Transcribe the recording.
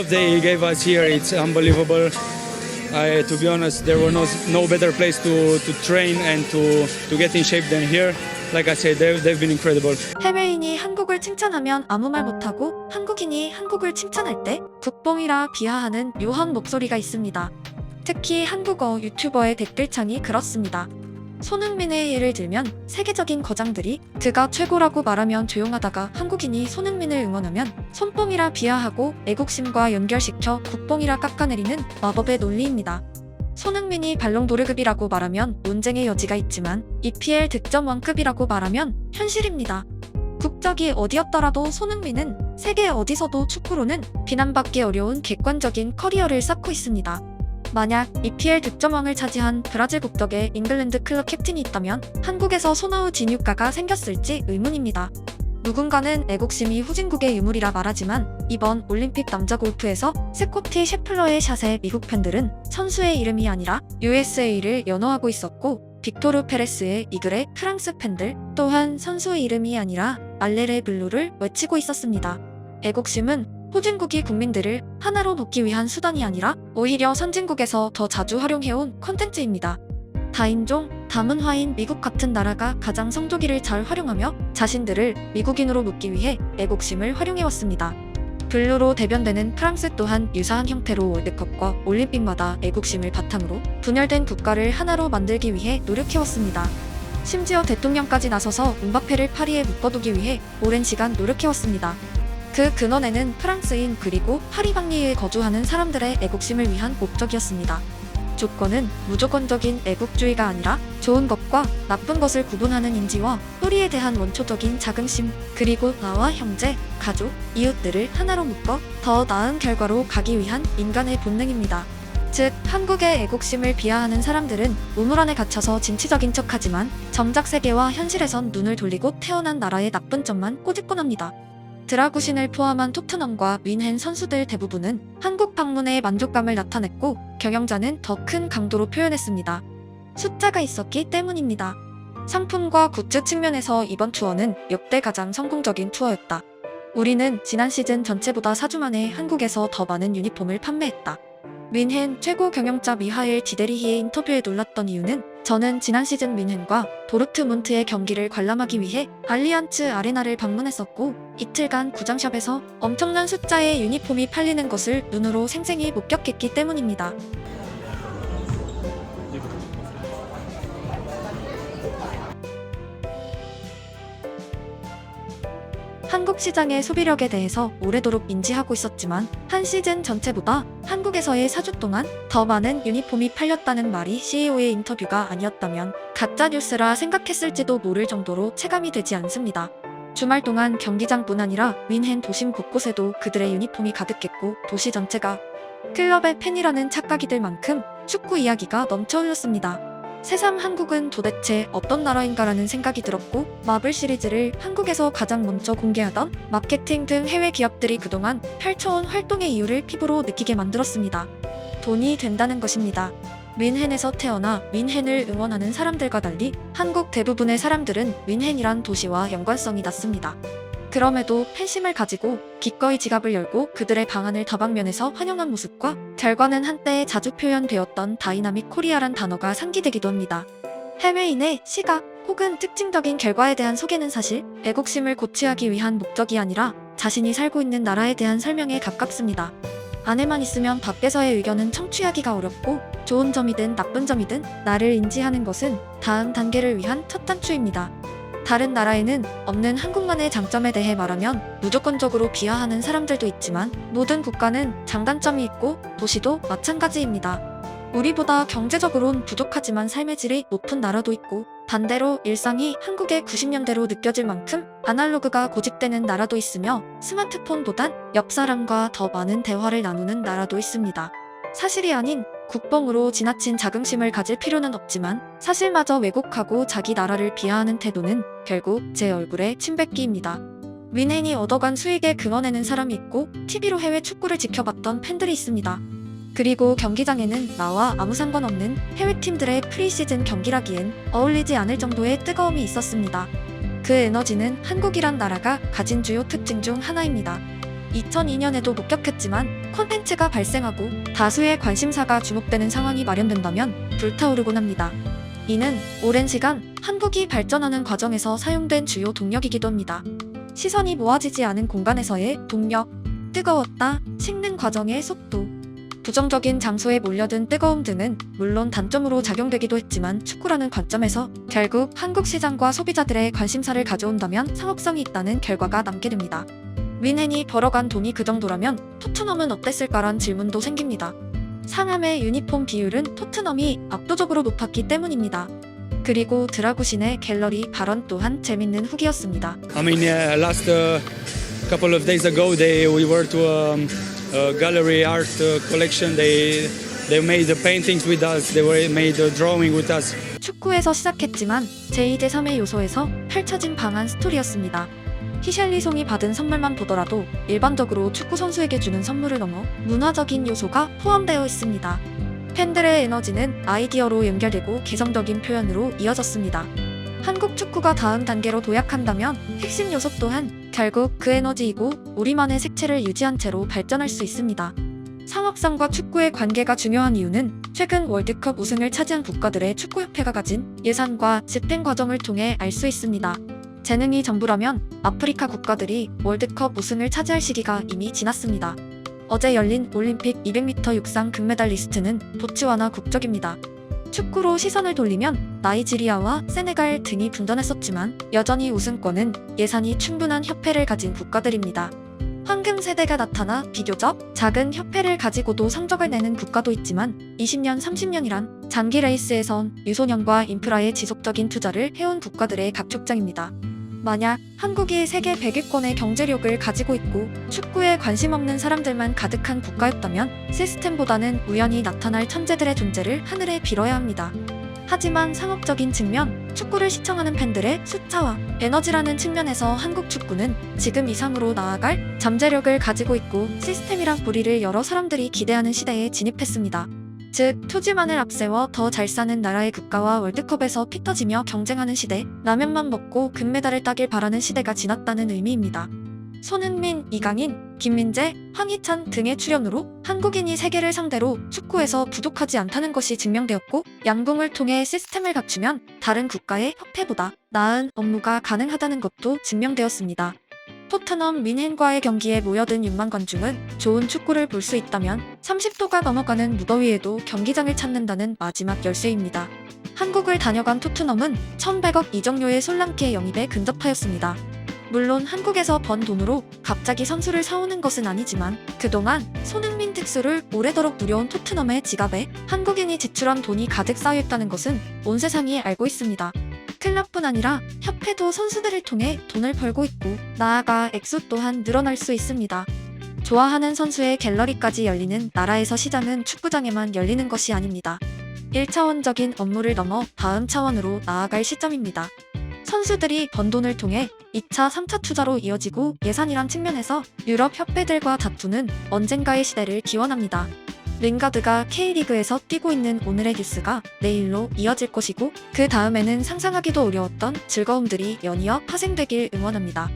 love they gave us here. It's unbelievable. To be honest, there were no better place to train and to get in shape than here. Like I said, they've been incredible. 해외인이 한국을 칭찬하면 아무 말 못하고 한국인이 한국을 칭찬할 때 국뽕이라 비하하는 묘한 목소리가 있습니다. 특히 한국어 유튜버의 댓글창이 그렇습니다. 손흥민의 예를 들면 세계적인 거장들이 그가 최고라고 말하면 조용하다가 한국인이 손흥민을 응원하면 손뽕이라 비하하고 애국심과 연결시켜 국뽕이라 깎아내리는 마법의 논리입니다. 손흥민이 발롱도르급이라고 말하면 논쟁의 여지가 있지만 EPL 득점왕급이라고 말하면 현실입니다. 국적이 어디였더라도 손흥민은 세계 어디서도 축구로는 비난받기 어려운 객관적인 커리어를 쌓고 있습니다. 만약 EPL 득점왕을 차지한 브라질 국적의 잉글랜드 클럽 캡틴이 있다면 한국에서 소나우 진유가가 생겼을지 의문입니다. 누군가는 애국심이 후진국의 유물이라 말하지만 이번 올림픽 남자 골프에서 스코티 셰플러의 샷에 미국 팬들은 선수의 이름이 아니라 USA를 연호하고 있었고 빅토르 페레스의 이글의 프랑스 팬들 또한 선수의 이름이 아니라 알레레 블루를 외치고 있었습니다. 애국심은 후진국이 국민들을 하나로 놓기 위한 수단이 아니라 오히려 선진국에서 더 자주 활용해온 콘텐츠입니다. 다인종, 다문화인 미국 같은 나라가 가장 성조기를 잘 활용하며 자신들을 미국인으로 묶기 위해 애국심을 활용해왔습니다. 블루로 대변되는 프랑스 또한 유사한 형태로 월드컵과 올림픽마다 애국심을 바탕으로 분열된 국가를 하나로 만들기 위해 노력해왔습니다. 심지어 대통령까지 나서서 음바페를 파리에 묶어두기 위해 오랜 시간 노력해왔습니다. 그 근원에는 프랑스인 그리고 파리 방리에 거주하는 사람들의 애국심을 위한 목적이었습니다. 조건은 무조건적인 애국주의가 아니라 좋은 것과 나쁜 것을 구분하는 인지와 뿌리에 대한 원초적인 자긍심, 그리고 나와 형제, 가족, 이웃들을 하나로 묶어 더 나은 결과로 가기 위한 인간의 본능입니다. 즉, 한국의 애국심을 비하하는 사람들은 우물 안에 갇혀서 진취적인 척하지만 정작 세계와 현실에선 눈을 돌리고 태어난 나라의 나쁜 점만 꼬집곤합니다. 드라구신을 포함한 토트넘과 윈헨 선수들 대부분은 한국 방문에 만족감을 나타냈고 경영자는 더 큰 강도로 표현했습니다. 숫자가 있었기 때문입니다. 상품과 굿즈 측면에서 이번 투어는 역대 가장 성공적인 투어였다. 우리는 지난 시즌 전체보다 4주 만에 한국에서 더 많은 유니폼을 판매했다. 윈헨 최고 경영자 미하엘 디데리히의 인터뷰에 놀랐던 이유는 저는 지난 시즌 윈헨과 도르트문트의 경기를 관람하기 위해 알리안츠 아레나를 방문했었고 이틀간 구장샵에서 엄청난 숫자의 유니폼이 팔리는 것을 눈으로 생생히 목격했기 때문입니다. 한국 시장의 소비력에 대해서 오래도록 인지하고 있었지만 한 시즌 전체보다 한국에서의 4주 동안 더 많은 유니폼이 팔렸다는 말이 CEO의 인터뷰가 아니었다면 가짜뉴스라 생각했을지도 모를 정도로 체감이 되지 않습니다. 주말 동안 경기장뿐 아니라 윈헨 도심 곳곳에도 그들의 유니폼이 가득했고 도시 전체가 클럽의 팬이라는 착각이 들 만큼 축구 이야기가 넘쳐 흘렀습니다. 새삼 한국은 도대체 어떤 나라인가라는 생각이 들었고 마블 시리즈를 한국에서 가장 먼저 공개하던 마케팅 등 해외 기업들이 그동안 펼쳐온 활동의 이유를 피부로 느끼게 만들었습니다. 돈이 된다는 것입니다. 윈헨에서 태어나 윈헨을 응원하는 사람들과 달리 한국 대부분의 사람들은 윈헨이란 도시와 연관성이 낮습니다. 그럼에도 팬심을 가지고 기꺼이 지갑을 열고 그들의 방안을 다방면에서 환영한 모습과 결과는 한때 자주 표현되었던 다이나믹 코리아란 단어가 상기되기도 합니다. 해외인의 시각 혹은 특징적인 결과에 대한 소개는 사실 애국심을 고취하기 위한 목적이 아니라 자신이 살고 있는 나라에 대한 설명에 가깝습니다. 안에만 있으면 밖에서의 의견은 청취하기가 어렵고 좋은 점이든 나쁜 점이든 나를 인지하는 것은 다음 단계를 위한 첫 단추입니다. 다른 나라에는 없는 한국만의 장점에 대해 말하면 무조건적으로 비하하는 사람들도 있지만 모든 국가는 장단점이 있고 도시도 마찬가지입니다. 우리보다 경제적으론 부족하지만 삶의 질이 높은 나라도 있고 반대로 일상이 한국의 90년대로 느껴질 만큼 아날로그가 고집되는 나라도 있으며 스마트폰보단 옆 사람과 더 많은 대화를 나누는 나라도 있습니다. 사실이 아닌 국뽕으로 지나친 자긍심을 가질 필요는 없지만 사실마저 왜곡하고 자기 나라를 비하하는 태도는 결국 제 얼굴에 침뱉기입니다. 윈헨이 얻어간 수익의 근원에는 사람이 있고 TV로 해외 축구를 지켜봤던 팬들이 있습니다. 그리고 경기장에는 나와 아무 상관없는 해외팀들의 프리시즌 경기라기엔 어울리지 않을 정도의 뜨거움이 있었습니다. 그 에너지는 한국이란 나라가 가진 주요 특징 중 하나입니다. 2002년에도 목격했지만 콘텐츠가 발생하고 다수의 관심사가 주목되는 상황이 마련된다면 불타오르곤 합니다. 이는 오랜 시간 한국이 발전하는 과정에서 사용된 주요 동력이기도 합니다. 시선이 모아지지 않은 공간에서의 동력, 뜨거웠다, 식는 과정의 속도, 부정적인 장소에 몰려든 뜨거움 등은 물론 단점으로 작용되기도 했지만 축구라는 관점에서 결국 한국 시장과 소비자들의 관심사를 가져온다면 상업성이 있다는 결과가 남게 됩니다. 윈헨이 벌어간 돈이 그 정도라면 토트넘은 어땠을까란 질문도 생깁니다. 상암의 유니폼 비율은 토트넘이 압도적으로 높았기 때문입니다. 그리고 드라구신의 갤러리 발언 또한 재밌는 후기였습니다. I mean, last couple of days ago, we were to a gallery art collection. They made the paintings with us. They made a drawing with us. 축구에서 시작했지만 제2, 제3의 요소에서 펼쳐진 방한 스토리였습니다. 히샬리송이 받은 선물만 보더라도 일반적으로 축구 선수에게 주는 선물을 넘어 문화적인 요소가 포함되어 있습니다. 팬들의 에너지는 아이디어로 연결되고 개성적인 표현으로 이어졌습니다. 한국 축구가 다음 단계로 도약한다면 핵심 요소 또한 결국 그 에너지이고 우리만의 색채를 유지한 채로 발전할 수 있습니다. 상업성과 축구의 관계가 중요한 이유는 최근 월드컵 우승을 차지한 국가들의 축구협회가 가진 예산과 집행 과정을 통해 알 수 있습니다. 재능이 전부라면 아프리카 국가들이 월드컵 우승을 차지할 시기가 이미 지났습니다. 어제 열린 올림픽 200m 육상 금메달리스트는 보츠와나 국적입니다. 축구로 시선을 돌리면 나이지리아와 세네갈 등이 분전했었지만 여전히 우승권은 예산이 충분한 협회를 가진 국가들입니다. 황금 세대가 나타나 비교적 작은 협회를 가지고도 성적을 내는 국가도 있지만 20년, 30년이란 장기 레이스에선 유소년과 인프라에 지속적인 투자를 해온 국가들의 각축장입니다. 만약 한국이 세계 100위권의 경제력을 가지고 있고 축구에 관심 없는 사람들만 가득한 국가였다면 시스템보다는 우연히 나타날 천재들의 존재를 하늘에 빌어야 합니다. 하지만 상업적인 측면, 축구를 시청하는 팬들의 숫자와 에너지라는 측면에서 한국 축구는 지금 이상으로 나아갈 잠재력을 가지고 있고 시스템이랑 뿌리를 여러 사람들이 기대하는 시대에 진입했습니다. 즉, 투지만을 앞세워 더 잘 사는 나라의 국가와 월드컵에서 피 터지며 경쟁하는 시대, 라면만 먹고 금메달을 따길 바라는 시대가 지났다는 의미입니다. 손흥민, 이강인, 김민재, 황희찬 등의 출연으로 한국인이 세계를 상대로 축구에서 부족하지 않다는 것이 증명되었고 양궁을 통해 시스템을 갖추면 다른 국가의 협회보다 나은 업무가 가능하다는 것도 증명되었습니다. 토트넘 윈헨과의 경기에 모여든 6만 관중은 좋은 축구를 볼 수 있다면 30도가 넘어가는 무더위에도 경기장을 찾는다는 마지막 열쇠입니다. 한국을 다녀간 토트넘은 1,100억 이적료의 솔랑케 영입에 근접하였습니다. 물론 한국에서 번 돈으로 갑자기 선수를 사오는 것은 아니지만 그동안 손흥민 특수를 오래도록 누려온 토트넘의 지갑에 한국인이 지출한 돈이 가득 쌓여있다는 것은 온 세상이 알고 있습니다. 클럽뿐 아니라 협회도 선수들을 통해 돈을 벌고 있고 나아가 액수 또한 늘어날 수 있습니다. 좋아하는 선수의 갤러리까지 열리는 나라에서 시장은 축구장에만 열리는 것이 아닙니다. 1차원적인 업무를 넘어 다음 차원으로 나아갈 시점입니다. 선수들이 번 돈을 통해 2차, 3차 투자로 이어지고 예산이란 측면에서 유럽 협회들과 다투는 언젠가의 시대를 기원합니다. 링가드가 K리그에서 뛰고 있는 오늘의 뉴스가 내일로 이어질 것이고 그 다음에는 상상하기도 어려웠던 즐거움들이 연이어 파생되길 응원합니다.